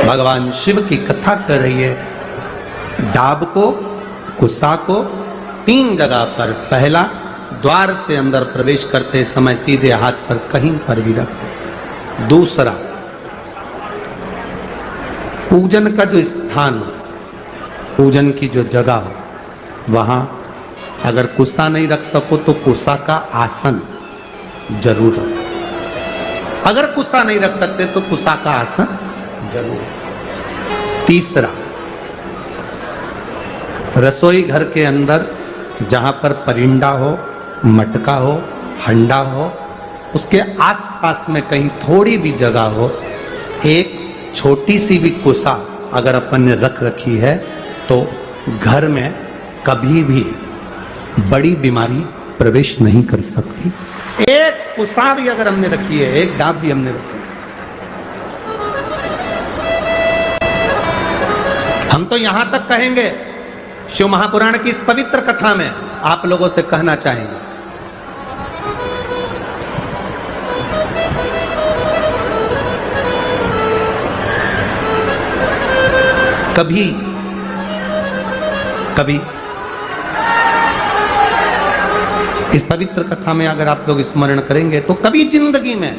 भगवान शिव की कथा कर रही है। डाब को, कुसा को 3 जगह पर, पहला द्वार से अंदर प्रवेश करते समय सीधे हाथ पर कहीं पर भी रख सकते। दूसरा, पूजन का जो स्थान हो, पूजन की जो जगह हो, वहां अगर कुसा नहीं रख सको तो कुसा का आसन जरूर रखो। अगर कुसा नहीं रख सकते तो कुसा का आसन जरूर। तीसरा, रसोई घर के अंदर जहां पर परिंदा हो, मटका हो, हंडा हो, उसके आसपास में कहीं थोड़ी भी जगह हो, एक छोटी सी भी कुसा अगर अपन ने रख रखी है तो घर में कभी भी बड़ी बीमारी प्रवेश नहीं कर सकती। एक कुसा भी अगर हमने रखी है, एक डाब भी हमने रखी है, हम तो यहां तक कहेंगे, शिव महापुराण की इस पवित्र कथा में आप लोगों से कहना चाहेंगे, कभी कभी इस पवित्र कथा में अगर आप लोग स्मरण करेंगे तो कभी जिंदगी में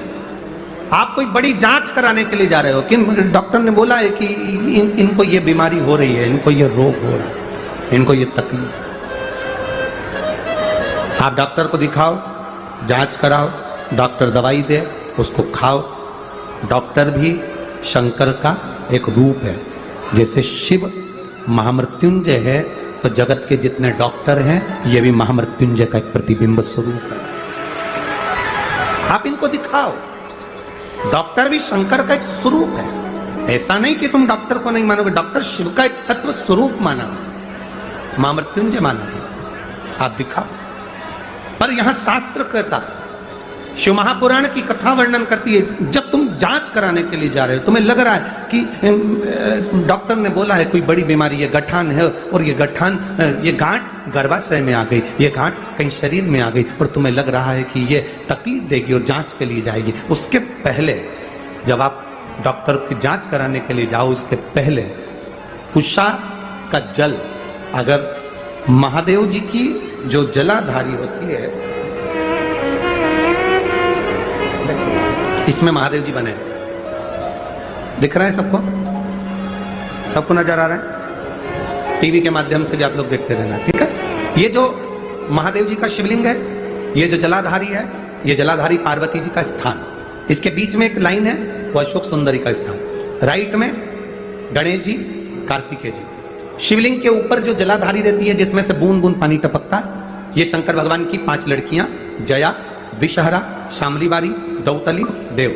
आप कोई बड़ी जांच कराने के लिए जा रहे हो कि डॉक्टर ने बोला है कि इनको ये बीमारी हो रही है, इनको ये रोग हो रहा है, इनको ये तकलीफ, आप डॉक्टर को दिखाओ, जांच कराओ, डॉक्टर दवाई दे, उसको खाओ। डॉक्टर भी शंकर का एक रूप है। जैसे शिव महामृत्युंजय है तो जगत के जितने डॉक्टर हैं ये भी महामृत्युंजय का एक प्रतिबिंब स्वरूप है। आप इनको दिखाओ, डॉक्टर भी शंकर का एक स्वरूप है। ऐसा नहीं कि तुम डॉक्टर को नहीं मानोगे, डॉक्टर शिव का एक तत्व स्वरूप माना, महामृत्युंजय माना, आप दिखाओ। पर यहां शास्त्र कहता, शिव महापुराण की कथा वर्णन करती है, जब तुम जांच कराने के लिए जा रहे हो, तुम्हें लग रहा है कि डॉक्टर ने बोला है कोई बड़ी बीमारी, ये गठान है और ये गठान, ये गांठ गर्भाशय में आ गई, ये गांठ कहीं शरीर में आ गई और तुम्हें लग रहा है कि ये तकलीफ देगी और जांच के लिए जाएगी, उसके पहले जब आप डॉक्टर की जांच कराने के लिए जाओ, उसके पहले कुशा का जल, अगर महादेव जी की जो जलाधारी होती है, इसमें महादेव जी बने, दिख रहा है सबको? सबको नजर आ रहा है? टीवी के माध्यम से भी आप लोग देखते रहना, ठीक है? ये जो महादेव जी का शिवलिंग है, ये जो जलाधारी है, ये जलाधारी पार्वती जी का स्थान, इसके बीच में एक लाइन है, वो अशोक सुंदरी का स्थान, राइट में गणेश जी, कार्तिकेय जी। शिवलिंग के ऊपर जो जलाधारी रहती है जिसमें से बूंद बूंद पानी टपकता है, ये शंकर भगवान की 5 लड़कियां, जया, विषहरा, शामलीवारी, दौतली, देव,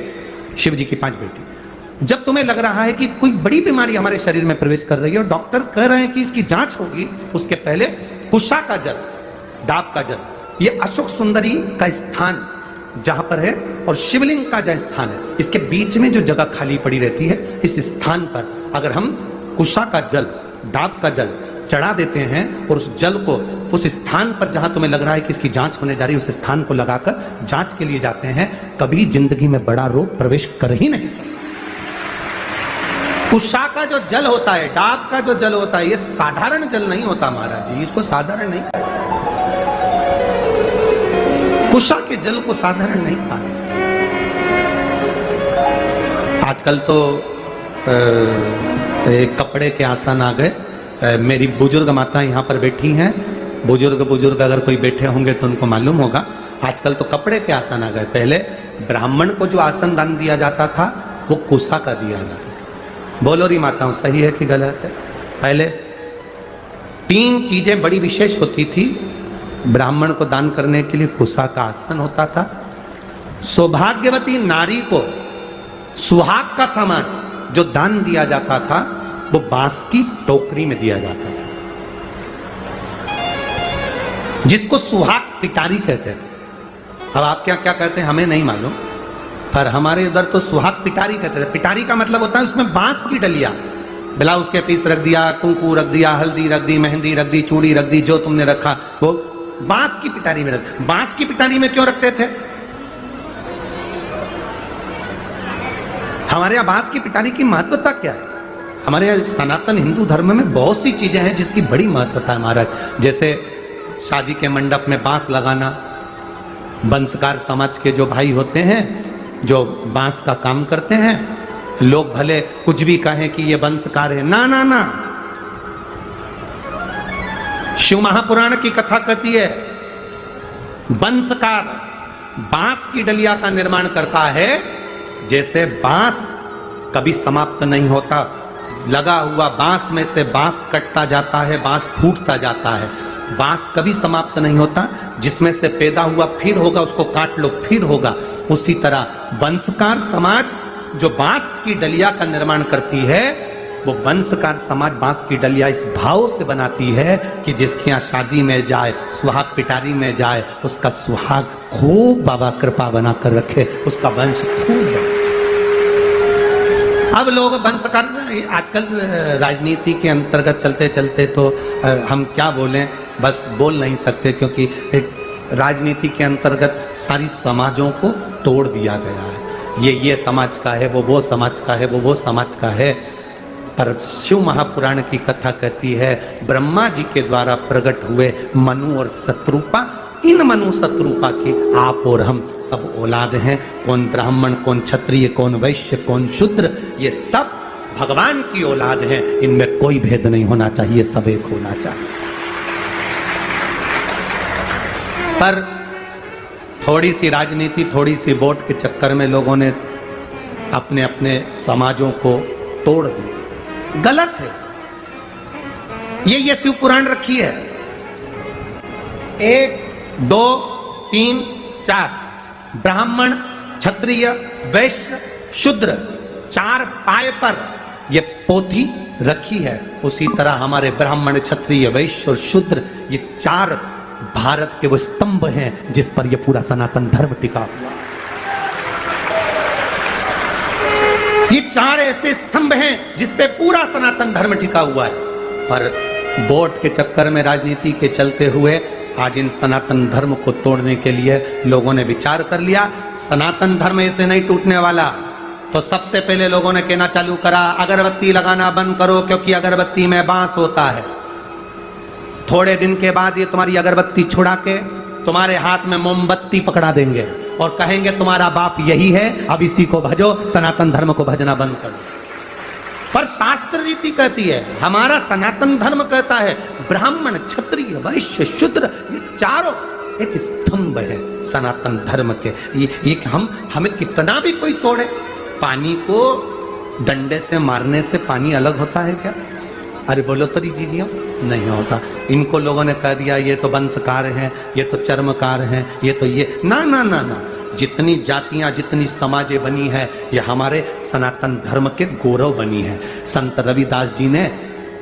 शिव जी की 5 बेटी। जब तुम्हें लग रहा है कि कोई बड़ी बीमारी हमारे शरीर में प्रवेश कर रही है और डॉक्टर कह रहे हैं कि इसकी जांच होगी, उसके पहले कुशा का जल, डाब का जल, ये अशोक सुंदरी का स्थान जहां पर है और शिवलिंग का जहां स्थान है, इसके बीच में जो जगह खाली पड़ी रहती है, इस स्थान पर अगर हम कुशा का जल, डाब का जल चढ़ा देते हैं और उस जल को उस स्थान पर जहां तुम्हें लग रहा है कि इसकी जांच होने जा रही है, उस स्थान को लगाकर जांच के लिए जाते हैं, कभी जिंदगी में बड़ा रोग प्रवेश कर ही नहीं सकता। कुशा का जो जल होता है, डाब का जो जल होता है, ये साधारण जल नहीं होता महाराज जी, इसको साधारण नहीं कहा सकते। कुशा के जल को साधारण नहीं कहा सकते। आजकल तो एक कपड़े के आसन आ गए। मेरी बुजुर्ग माता यहाँ पर बैठी हैं, बुजुर्ग अगर कोई बैठे होंगे तो उनको मालूम होगा, आजकल तो कपड़े के आसन आ गए। पहले ब्राह्मण को जो आसन दान दिया जाता था वो कुशा का दिया जाता था। बोलो री माताओं, सही है कि गलत है? पहले 3 चीजें बड़ी विशेष होती थी ब्राह्मण को दान करने के लिए। कुशा का आसन होता था, सौभाग्यवती नारी को सुहाग का सामान जो दान दिया जाता था वो बांस की टोकरी में दिया जाता था, जिसको सुहाग पिटारी कहते थे। अब आप क्या क्या कहते हैं हमें नहीं मालूम, पर हमारे उधर तो सुहाग पिटारी कहते थे। पिटारी का मतलब होता है उसमें बांस की डलिया, ब्लाउज के पीस रख दिया, कुंकू रख दिया, हल्दी रख दी, मेहंदी रख दी, चूड़ी रख दी, जो तुमने रखा वो बांस की पिटारी में रख। बांस की पिटारी में क्यों रखते थे? हमारे यहां बांस की पिटारी की महत्वता क्या है? हमारे सनातन हिंदू धर्म में बहुत सी चीजें हैं जिसकी बड़ी महत्वता है महाराज। जैसे शादी के मंडप में बांस लगाना, वंशकार समाज के जो भाई होते हैं जो बांस का काम करते हैं, लोग भले कुछ भी कहें कि ये वंशकार है, ना ना ना, शिव महापुराण की कथा कहती है वंशकार बांस की डलिया का निर्माण करता है। जैसे बांस कभी समाप्त नहीं होता, लगा हुआ बांस में से बांस कटता जाता है, बांस फूटता जाता है, बांस कभी समाप्त नहीं होता, जिसमें से पैदा हुआ फिर होगा, उसको काट लो फिर होगा। उसी तरह वंशकार समाज जो बांस की डलिया का निर्माण करती है, वो वंशकार समाज बांस की डलिया इस भाव से बनाती है कि जिसके यहाँ शादी में जाए, सुहाग पिटारी में जाए, उसका सुहाग खूब बाबा कृपा बना कर रखे, उसका वंश खूब बढ़े। अब लोग वंशकार आजकल राजनीति के अंतर्गत चलते चलते तो हम क्या बोलें, बस बोल नहीं सकते, क्योंकि एक राजनीति के अंतर्गत सारी समाजों को तोड़ दिया गया है। ये समाज का है, वो समाज का है, वो समाज का है। पर शिव महापुराण की कथा कहती है ब्रह्मा जी के द्वारा प्रकट हुए मनु और शत्रुपा, इन मनु शत्रुपा के आप और हम सब औलाद हैं। कौन ब्राह्मण, कौन क्षत्रिय, कौन वैश्य, कौन शूद्र, ये सब भगवान की औलाद हैं। इनमें कोई भेद नहीं होना चाहिए, सब एक होना चाहिए। पर थोड़ी सी राजनीति, थोड़ी सी वोट के चक्कर में लोगों ने अपने अपने समाजों को तोड़ दिया। गलत है। ये शिव पुराण रखी है 1 2 3 4, ब्राह्मण, क्षत्रिय, वैश्य, शूद्र, 4 पाए पर ये पोथी रखी है। उसी तरह हमारे ब्राह्मण, क्षत्रिय, वैश्य और शूद्र, ये 4 भारत के वो स्तंभ हैं जिस पर ये पूरा सनातन धर्म टिका हुआ। ये 4 ऐसे स्तंभ हैं जिस पे पूरा सनातन धर्म टिका हुआ है। पर वोट के चक्कर में, राजनीति के चलते हुए आज इन सनातन धर्म को तोड़ने के लिए लोगों ने विचार कर लिया सनातन धर्म ऐसे नहीं टूटने वाला। तो सबसे पहले लोगों ने कहना चालू करा अगरबत्ती लगाना बंद करो, क्योंकि अगरबत्ती में बांस होता है। थोड़े दिन के बाद ये तुम्हारी अगरबत्ती छुड़ा के तुम्हारे हाथ में मोमबत्ती पकड़ा देंगे और कहेंगे तुम्हारा बाप यही है, अब इसी को भजो, सनातन धर्म को भजना बंद करो। पर शास्त्र रीति कहती है, हमारा सनातन धर्म कहता है ब्राह्मण, क्षत्रिय, वैश्य, शूद्र, ये 4 एक स्तंभ है सनातन धर्म के। ये हमें कितना भी कोई तोड़े, पानी को डंडे से मारने से पानी अलग होता है क्या? अरे बोलो तो दीजिए, नहीं होता। इनको लोगों ने कह दिया ये तो वंशकार हैं, ये तो चर्मकार हैं, ये तो ये, ना ना ना ना, जितनी जातियां, जितनी समाजें बनी है, ये हमारे सनातन धर्म के गौरव बनी है। संत रविदास जी ने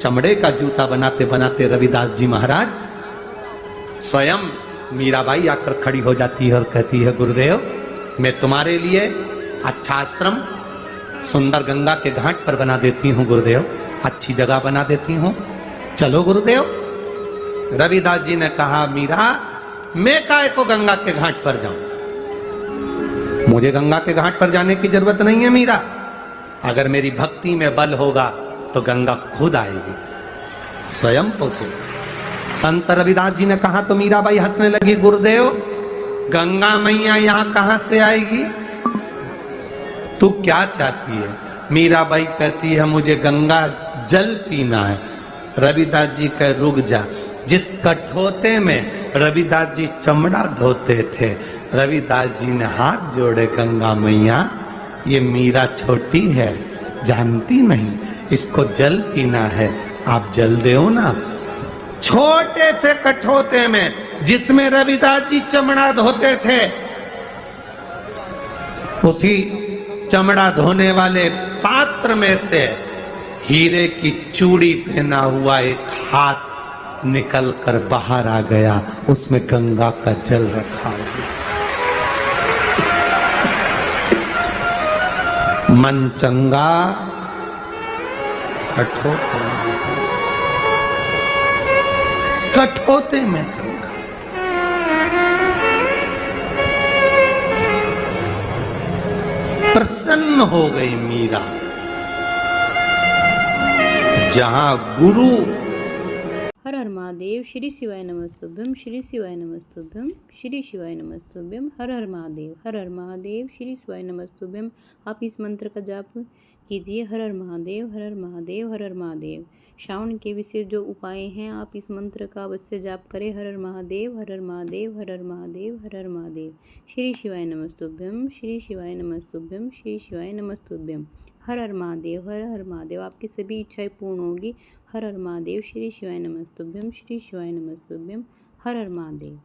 चमड़े का जूता बनाते बनाते रविदास जी महाराज स्वयं मीराबाई आकर खड़ी हो जाती है और कहती है गुरुदेव मैं तुम्हारे लिए अच्छा आश्रम सुंदर गंगा के घाट पर बना देती हूँ गुरुदेव, अच्छी जगह बना देती हूँ, चलो गुरुदेव। रविदास जी ने कहा मीरा मैं काहे को गंगा के घाट पर जाऊं, मुझे गंगा के घाट पर जाने की जरूरत नहीं है मीरा, अगर मेरी भक्ति में बल होगा तो गंगा खुद आएगी, स्वयं पहुंचेगी। संत रविदास जी ने कहा तो मीराबाई हंसने लगी, गुरुदेव गंगा मैया यहां कहां से आएगी, तू क्या चाहती है? मीराबाई कहती है मुझे गंगा जल पीना है। रविदास जी कह रुक जा, जिस कठोते में रविदास जी चमड़ा धोते थे, रविदास जी ने हाथ जोड़े, गंगा मैया ये मीरा छोटी है, जानती नहीं, इसको जल पीना है, आप जल दो ना। छोटे से कठोते में जिसमें रविदास जी चमड़ा धोते थे, उसी चमड़ा धोने वाले पात्र में से हीरे की चूड़ी पहना हुआ एक हाथ निकल कर बाहर आ गया, उसमें गंगा का जल रखा हुआ। मन चंगा कठोते में गंगा। प्रसन्न हो गई मीरा, जहां गुरु हर हर महादेव। श्री शिवाय नमस्तुभ्यम। श्री शिवाय नमस्तुभ्यम। श्री शिवाय नमस्तुभ्यम। हर हर महादेव। हर हर महादेव। श्री शिवाय नमस्तुभ्यम। आप इस मंत्र का जाप कीजिए। हर हर महादेव। हर हर महादेव। हर हर महादेव। श्रावण के विशेष जो उपाय हैं, आप इस मंत्र का अवश्य जाप करें। हर हर महादेव। हर हर महादेव। हर हर महादेव। हर हर महादेव। श्री शिवाय नमस्तुभ्यम। श्री शिवाय नमस्तुभ्यम। श्री शिवाय नमस्तुभ्यम। हर हर महादेव। हर हर महादेव। आपकी सभी इच्छाएं पूर्ण होगी। हर हर महादेव। श्री शिवाय नमस्तुभ्यम। श्री शिवाय नमस्तुभ्यम। हर हर महादेव।